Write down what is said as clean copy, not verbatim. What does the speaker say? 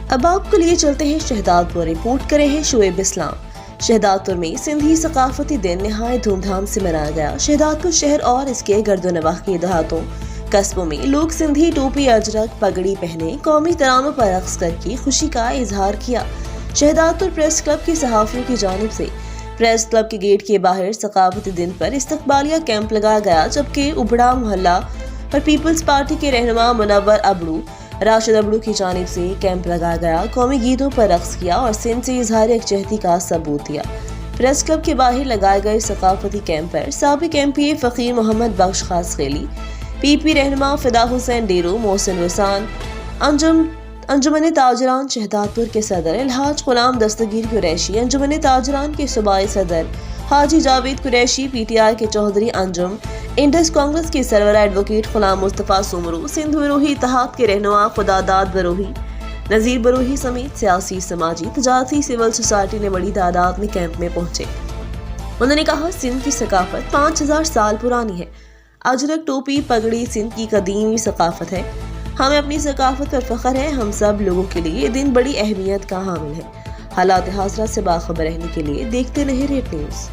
اب آپ کو لیے چلتے ہیں شہداد پور، رپورٹ کرے ہیں شعیب اسلام۔ شہداد پور میں سندھی ثقافتی دن نہایت دھوم دھام سے منایا گیا۔ شہداد پور شہر اور اس کے گرد و نواح کے دیہاتوں قصبوں میں لوگ سندھی ٹوپی اجرک پگڑی پہنے قومی ترانوں پر رقص کر کے خوشی کا اظہار کیا۔ شہداد پور پریس کلب کے صحافیوں کی جانب سے پریس کلب کے گیٹ کے باہر ثقافتی دن پر استقبالیہ کیمپ لگایا گیا، جبکہ ابڑا محلہ اور پیپلز پارٹی کے رہنما منور ابڑو راشد ابڑو کی جانب سے کیمپ لگایا گیا، قومی گیتوں پر رقص کیا اور سندھ سے اظہار یکجہتی کا ثبوت دیا۔ پریس کلب کے باہر لگائے گئے ثقافتی کیمپ پر سابق ایم پی اے فقیر محمد بخش خاص خیلی، پی پی رہنما فدا حسین ڈیرو، محسن وسان، انجمن تاجران شہداد پور کے صدر الحاج غلام دستگیر قریشی، انجمن تاجران کے صوبائی صدر حاجی Javed Qureshi, P T I کے چودھری انجم، انڈس کانگریس کے سرورہ ایڈوکیٹ غلام مصطفیٰ سومرو، سندھ بروہی اتحاد کے رہنما خداداد بروہی، نذیر بروہی سمیت سیاسی، سماجی، تجارتی، سول سوسائٹی نے بڑی تعداد میں کیمپ میں پہنچے۔ انہوں نے کہا، سندھ کی ثقافت 5000 سال پرانی ہے۔ اجرک ٹوپی پگڑی سندھ کی قدیمی ثقافت ہے۔ ہمیں اپنی ثقافت پر فخر ہے۔ ہم سب لوگوں کے لیے یہ دن بڑی اہمیت کا حامل ہے۔ حالات حاضرہ سے باخبر رہنے کے لیے دیکھتے رہیں ریڈ نیوز۔